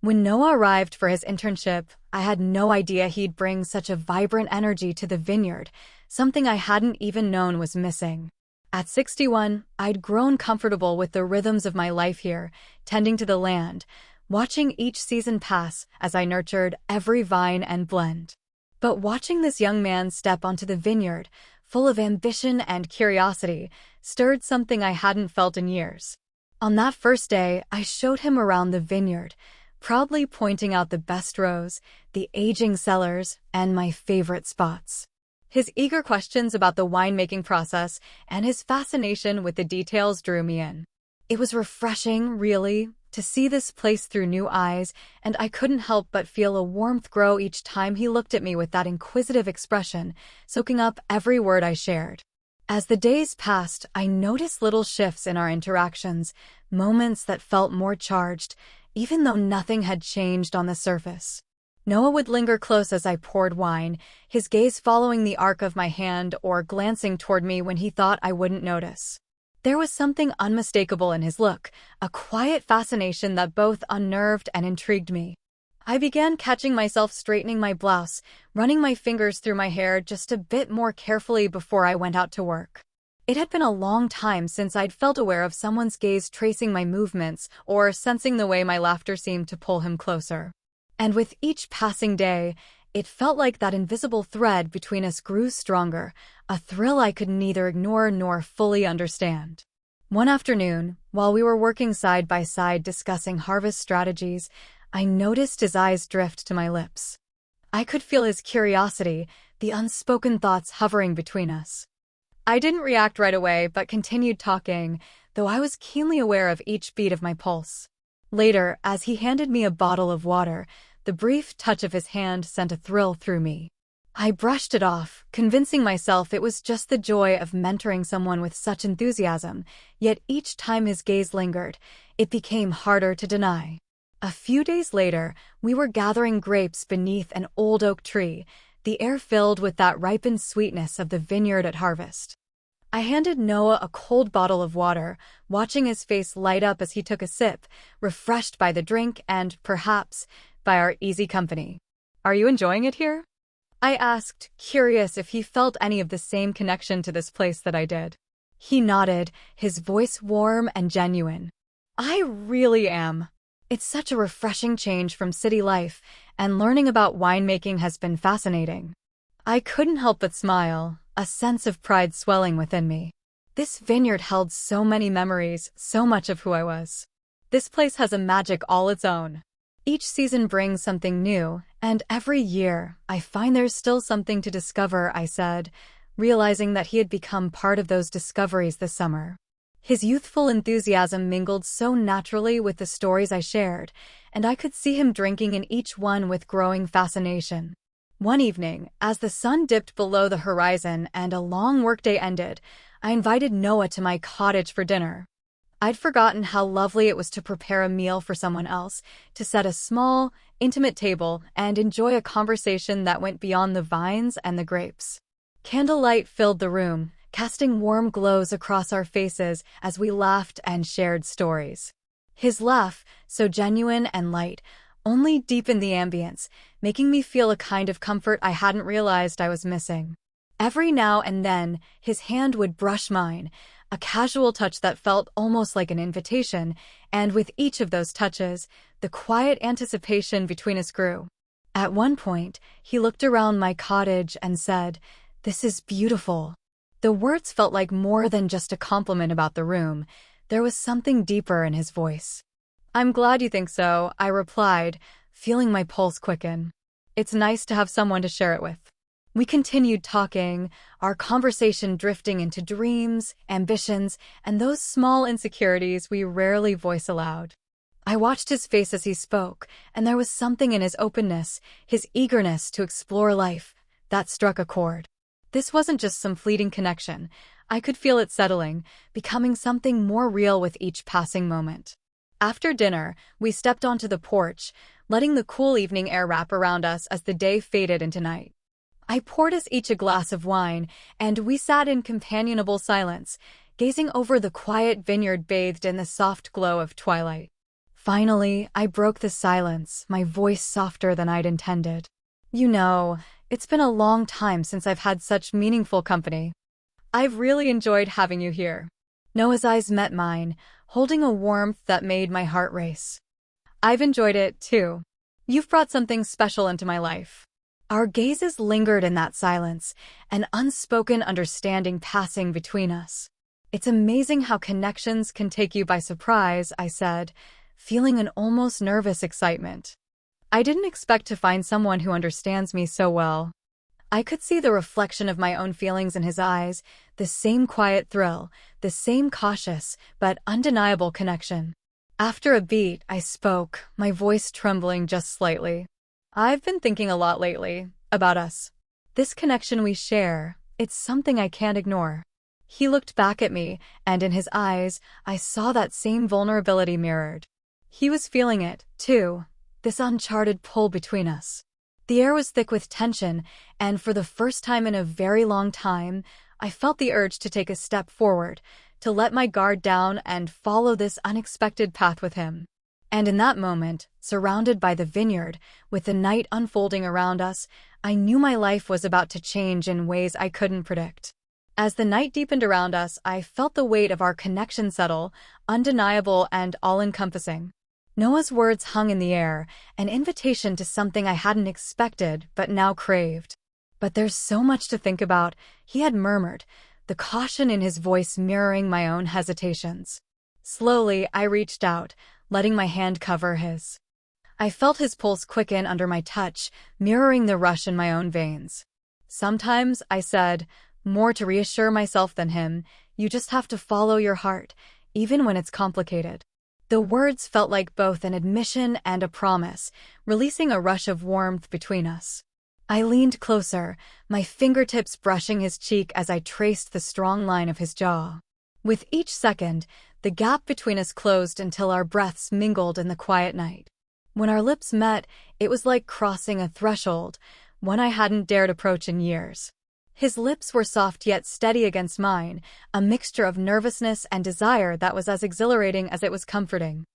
When Noah arrived for his internship, I had no idea he'd bring such a vibrant energy to the vineyard, something I hadn't even known was missing. At 61, I'd grown comfortable with the rhythms of my life here, tending to the land, watching each season pass as I nurtured every vine and blend. But watching this young man step onto the vineyard, full of ambition and curiosity, stirred something I hadn't felt in years. On that first day, I showed him around the vineyard, proudly pointing out the best rows, the aging cellars, and my favorite spots. His eager questions about the winemaking process and his fascination with the details drew me in. It was refreshing, really, to see this place through new eyes, and I couldn't help but feel a warmth grow each time he looked at me with that inquisitive expression, soaking up every word I shared. As the days passed, I noticed little shifts in our interactions, moments that felt more charged, even though nothing had changed on the surface. Noah would linger close as I poured wine, his gaze following the arc of my hand or glancing toward me when he thought I wouldn't notice. There was something unmistakable in his look, a quiet fascination that both unnerved and intrigued me. I began catching myself straightening my blouse, running my fingers through my hair just a bit more carefully before I went out to work. It had been a long time since I'd felt aware of someone's gaze tracing my movements or sensing the way my laughter seemed to pull him closer. And with each passing day, it felt like that invisible thread between us grew stronger, a thrill I could neither ignore nor fully understand. One afternoon, while we were working side by side discussing harvest strategies, I noticed his eyes drift to my lips. I could feel his curiosity, the unspoken thoughts hovering between us. I didn't react right away but continued talking, though I was keenly aware of each beat of my pulse. Later, as he handed me a bottle of water, the brief touch of his hand sent a thrill through me. I brushed it off, convincing myself it was just the joy of mentoring someone with such enthusiasm, yet each time his gaze lingered, it became harder to deny. A few days later, we were gathering grapes beneath an old oak tree, the air filled with that ripened sweetness of the vineyard at harvest. I handed Noah a cold bottle of water, watching his face light up as he took a sip, refreshed by the drink and, perhaps, by our easy company. "Are you enjoying it here?" I asked, curious if he felt any of the same connection to this place that I did. He nodded, his voice warm and genuine. "I really am. It's such a refreshing change from city life, and learning about winemaking has been fascinating." I couldn't help but smile, a sense of pride swelling within me. This vineyard held so many memories, so much of who I was. This place has a magic all its own. Each season brings something new, and every year, I find there's still something to discover, I said, realizing that he had become part of those discoveries this summer. His youthful enthusiasm mingled so naturally with the stories I shared, and I could see him drinking in each one with growing fascination. One evening, as the sun dipped below the horizon and a long workday ended, I invited Noah to my cottage for dinner. I'd forgotten how lovely it was to prepare a meal for someone else, to set a small, intimate table and enjoy a conversation that went beyond the vines and the grapes. Candlelight filled the room, casting warm glows across our faces as we laughed and shared stories. His laugh, so genuine and light, only deepened the ambience, making me feel a kind of comfort I hadn't realized I was missing. Every now and then, his hand would brush mine, a casual touch that felt almost like an invitation, and with each of those touches, the quiet anticipation between us grew. At one point, he looked around my cottage and said, "This is beautiful." The words felt like more than just a compliment about the room. There was something deeper in his voice. "I'm glad you think so," I replied, feeling my pulse quicken. "It's nice to have someone to share it with." We continued talking, our conversation drifting into dreams, ambitions, and those small insecurities we rarely voice aloud. I watched his face as he spoke, and there was something in his openness, his eagerness to explore life, that struck a chord. This wasn't just some fleeting connection. I could feel it settling, becoming something more real with each passing moment. After dinner, we stepped onto the porch, letting the cool evening air wrap around us as the day faded into night. I poured us each a glass of wine, and we sat in companionable silence, gazing over the quiet vineyard bathed in the soft glow of twilight. Finally, I broke the silence, my voice softer than I'd intended. You know, it's been a long time since I've had such meaningful company. I've really enjoyed having you here. Noah's eyes met mine, holding a warmth that made my heart race. I've enjoyed it, too. You've brought something special into my life. Our gazes lingered in that silence, an unspoken understanding passing between us. It's amazing how connections can take you by surprise, I said, feeling an almost nervous excitement. I didn't expect to find someone who understands me so well. I could see the reflection of my own feelings in his eyes, the same quiet thrill, the same cautious but undeniable connection. After a beat, I spoke, my voice trembling just slightly. I've been thinking a lot lately about us. This connection we share, it's something I can't ignore. He looked back at me, and in his eyes, I saw that same vulnerability mirrored. He was feeling it, too, this uncharted pull between us. The air was thick with tension, and for the first time in a very long time, I felt the urge to take a step forward, to let my guard down and follow this unexpected path with him. And in that moment, surrounded by the vineyard, with the night unfolding around us, I knew my life was about to change in ways I couldn't predict. As the night deepened around us, I felt the weight of our connection settle, undeniable and all-encompassing. Noah's words hung in the air, an invitation to something I hadn't expected but now craved. But there's so much to think about, he had murmured, the caution in his voice mirroring my own hesitations. Slowly, I reached out, letting my hand cover his. I felt his pulse quicken under my touch, mirroring the rush in my own veins. Sometimes, I said, more to reassure myself than him, you just have to follow your heart, even when it's complicated. The words felt like both an admission and a promise, releasing a rush of warmth between us. I leaned closer, my fingertips brushing his cheek as I traced the strong line of his jaw. With each second, the gap between us closed until our breaths mingled in the quiet night. When our lips met, it was like crossing a threshold, one I hadn't dared approach in years. His lips were soft yet steady against mine, a mixture of nervousness and desire that was as exhilarating as it was comforting.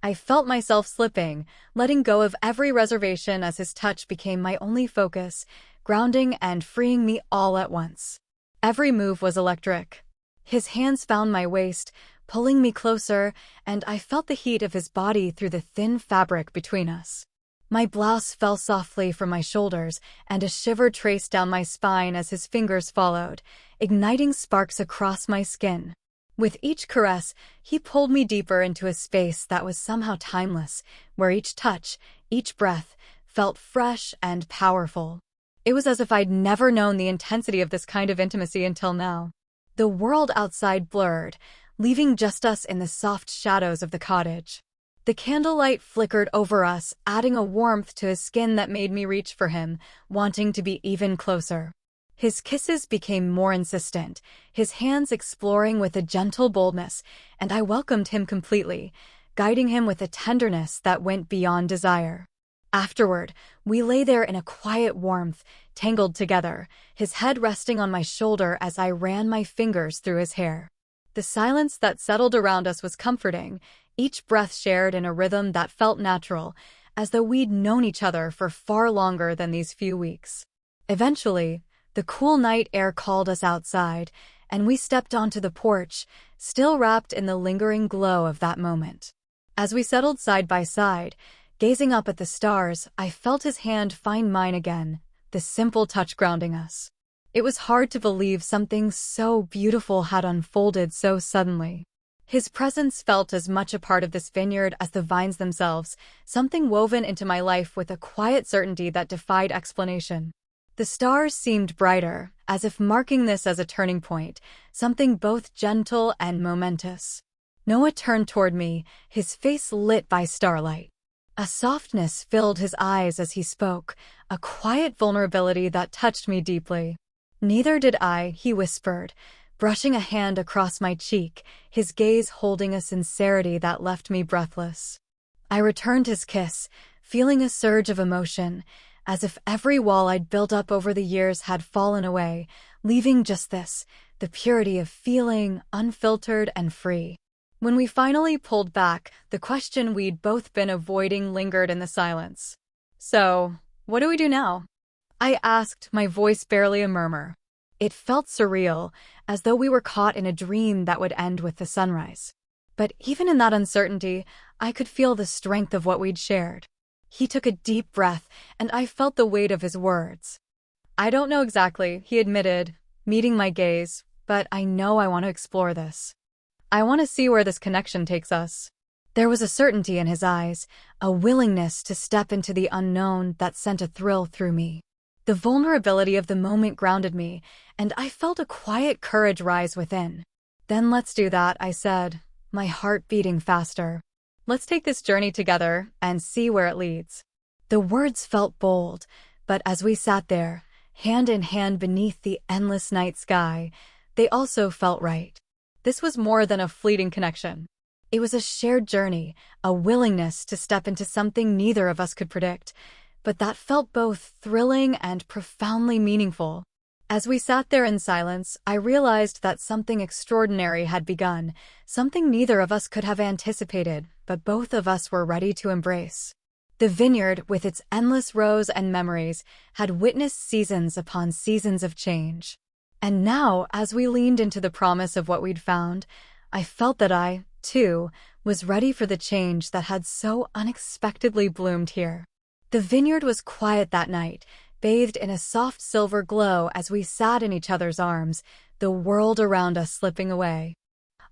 I felt myself slipping, letting go of every reservation as his touch became my only focus, grounding and freeing me all at once. Every move was electric. His hands found my waist, pulling me closer, and I felt the heat of his body through the thin fabric between us. My blouse fell softly from my shoulders, and a shiver traced down my spine as his fingers followed, igniting sparks across my skin. With each caress, he pulled me deeper into a space that was somehow timeless, where each touch, each breath, felt fresh and powerful. It was as if I'd never known the intensity of this kind of intimacy until now. The world outside blurred, leaving just us in the soft shadows of the cottage. The candlelight flickered over us, adding a warmth to his skin that made me reach for him, wanting to be even closer. His kisses became more insistent, his hands exploring with a gentle boldness, and I welcomed him completely, guiding him with a tenderness that went beyond desire. Afterward, we lay there in a quiet warmth, tangled together, his head resting on my shoulder as I ran my fingers through his hair. The silence that settled around us was comforting, each breath shared in a rhythm that felt natural, as though we'd known each other for far longer than these few weeks. Eventually, the cool night air called us outside, and we stepped onto the porch, still wrapped in the lingering glow of that moment. As we settled side by side, gazing up at the stars, I felt his hand find mine again, the simple touch grounding us. It was hard to believe something so beautiful had unfolded so suddenly. His presence felt as much a part of this vineyard as the vines themselves, something woven into my life with a quiet certainty that defied explanation. The stars seemed brighter, as if marking this as a turning point, something both gentle and momentous. Noah turned toward me, his face lit by starlight. A softness filled his eyes as he spoke, a quiet vulnerability that touched me deeply. "Neither did I," he whispered, brushing a hand across my cheek, his gaze holding a sincerity that left me breathless. I returned his kiss, feeling a surge of emotion, as if every wall I'd built up over the years had fallen away, leaving just this, the purity of feeling, unfiltered and free. When we finally pulled back, the question we'd both been avoiding lingered in the silence. "So, what do we do now?" I asked, my voice barely a murmur. It felt surreal, as though we were caught in a dream that would end with the sunrise. But even in that uncertainty, I could feel the strength of what we'd shared. He took a deep breath, and I felt the weight of his words. "I don't know exactly," he admitted, meeting my gaze, "but I know I want to explore this. I want to see where this connection takes us." There was a certainty in his eyes, a willingness to step into the unknown that sent a thrill through me. The vulnerability of the moment grounded me, and I felt a quiet courage rise within. "Then let's do that," I said, my heart beating faster. "Let's take this journey together and see where it leads." The words felt bold, but as we sat there, hand in hand beneath the endless night sky, they also felt right. This was more than a fleeting connection. It was a shared journey, a willingness to step into something neither of us could predict, but that felt both thrilling and profoundly meaningful. As we sat there in silence, I realized that something extraordinary had begun, something neither of us could have anticipated, but both of us were ready to embrace. The vineyard, with its endless rows and memories, had witnessed seasons upon seasons of change. And now, as we leaned into the promise of what we'd found, I felt that I, too, was ready for the change that had so unexpectedly bloomed here. The vineyard was quiet that night, bathed in a soft silver glow as we sat in each other's arms, the world around us slipping away.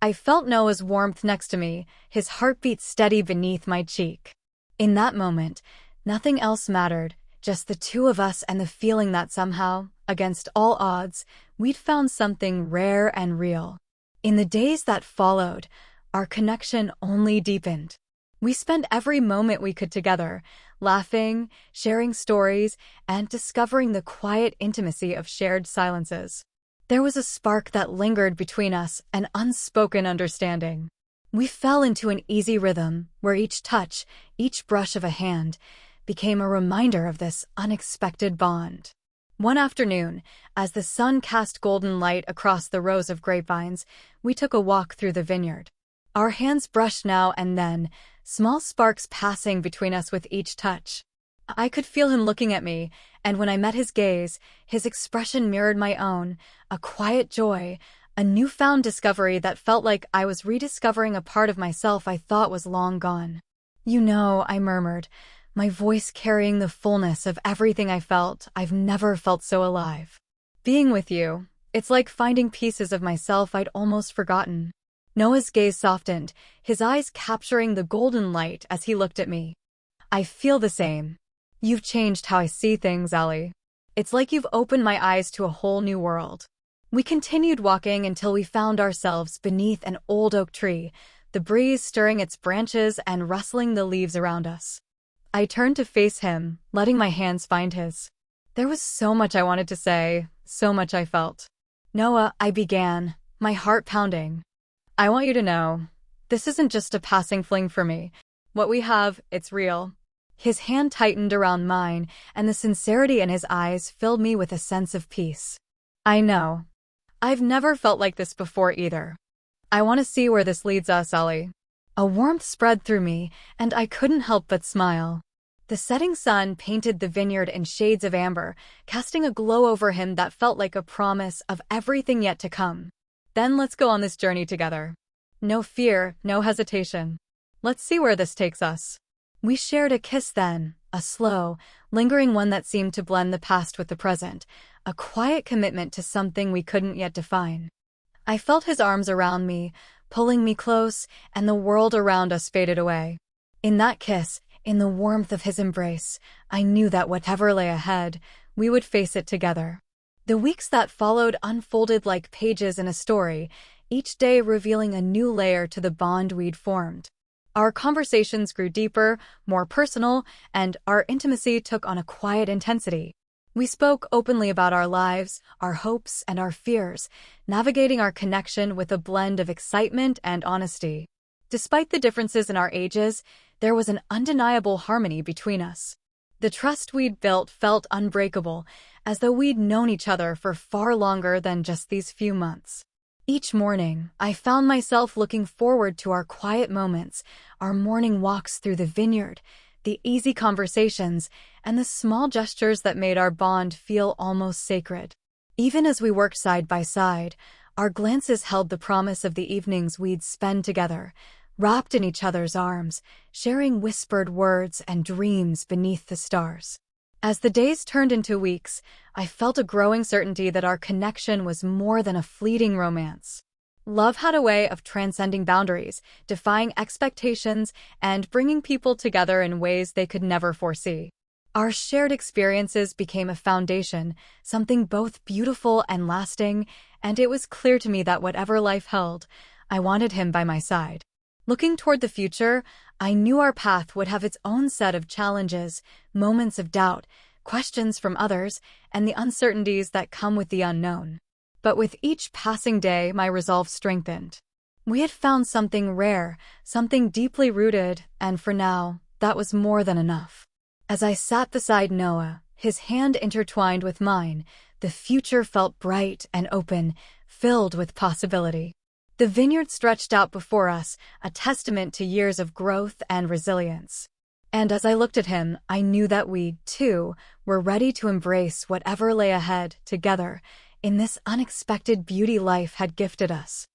I felt Noah's warmth next to me, his heartbeat steady beneath my cheek. In that moment, nothing else mattered, just the two of us and the feeling that somehow, against all odds, we'd found something rare and real. In the days that followed, our connection only deepened. We spent every moment we could together, laughing, sharing stories, and discovering the quiet intimacy of shared silences. There was a spark that lingered between us, an unspoken understanding. We fell into an easy rhythm, where each touch, each brush of a hand, became a reminder of this unexpected bond. One afternoon, as the sun cast golden light across the rows of grapevines, we took a walk through the vineyard. Our hands brushed now and then, small sparks passing between us with each touch. I could feel him looking at me, and when I met his gaze, his expression mirrored my own, a quiet joy, a newfound discovery that felt like I was rediscovering a part of myself I thought was long gone. "You know," I murmured, my voice carrying the fullness of everything I felt. "I've never felt so alive. Being with you, it's like finding pieces of myself I'd almost forgotten." Noah's gaze softened, his eyes capturing the golden light as he looked at me. "I feel the same. You've changed how I see things, Ellie. It's like you've opened my eyes to a whole new world." We continued walking until we found ourselves beneath an old oak tree, the breeze stirring its branches and rustling the leaves around us. I turned to face him, letting my hands find his. There was so much I wanted to say, so much I felt. "Noah," I began, my heart pounding. "I want you to know, this isn't just a passing fling for me. What we have, it's real." His hand tightened around mine, and the sincerity in his eyes filled me with a sense of peace. "I know. I've never felt like this before either. I want to see where this leads us, Ellie." A warmth spread through me, and I couldn't help but smile. The setting sun painted the vineyard in shades of amber, casting a glow over him that felt like a promise of everything yet to come. "Then let's go on this journey together. No fear, no hesitation. Let's see where this takes us." We shared a kiss then, a slow, lingering one that seemed to blend the past with the present, a quiet commitment to something we couldn't yet define. I felt his arms around me, pulling me close, and the world around us faded away. In that kiss, in the warmth of his embrace, I knew that whatever lay ahead, we would face it together. The weeks that followed unfolded like pages in a story, each day revealing a new layer to the bond we'd formed. Our conversations grew deeper, more personal, and our intimacy took on a quiet intensity. We spoke openly about our lives, our hopes, and our fears, navigating our connection with a blend of excitement and honesty. Despite the differences in our ages, there was an undeniable harmony between us. The trust we'd built felt unbreakable, as though we'd known each other for far longer than just these few months. Each morning, I found myself looking forward to our quiet moments, our morning walks through the vineyard, the easy conversations, and the small gestures that made our bond feel almost sacred. Even as we worked side by side, our glances held the promise of the evenings we'd spend together, wrapped in each other's arms, sharing whispered words and dreams beneath the stars. As the days turned into weeks, I felt a growing certainty that our connection was more than a fleeting romance. Love had a way of transcending boundaries, defying expectations, and bringing people together in ways they could never foresee. Our shared experiences became a foundation, something both beautiful and lasting, and it was clear to me that whatever life held, I wanted him by my side. Looking toward the future, I knew our path would have its own set of challenges, moments of doubt, questions from others, and the uncertainties that come with the unknown. But with each passing day, my resolve strengthened. We had found something rare, something deeply rooted, and for now, that was more than enough. As I sat beside Noah, his hand intertwined with mine, the future felt bright and open, filled with possibility. The vineyard stretched out before us, a testament to years of growth and resilience. And as I looked at him, I knew that we, too, were ready to embrace whatever lay ahead, together, in this unexpected beauty life had gifted us.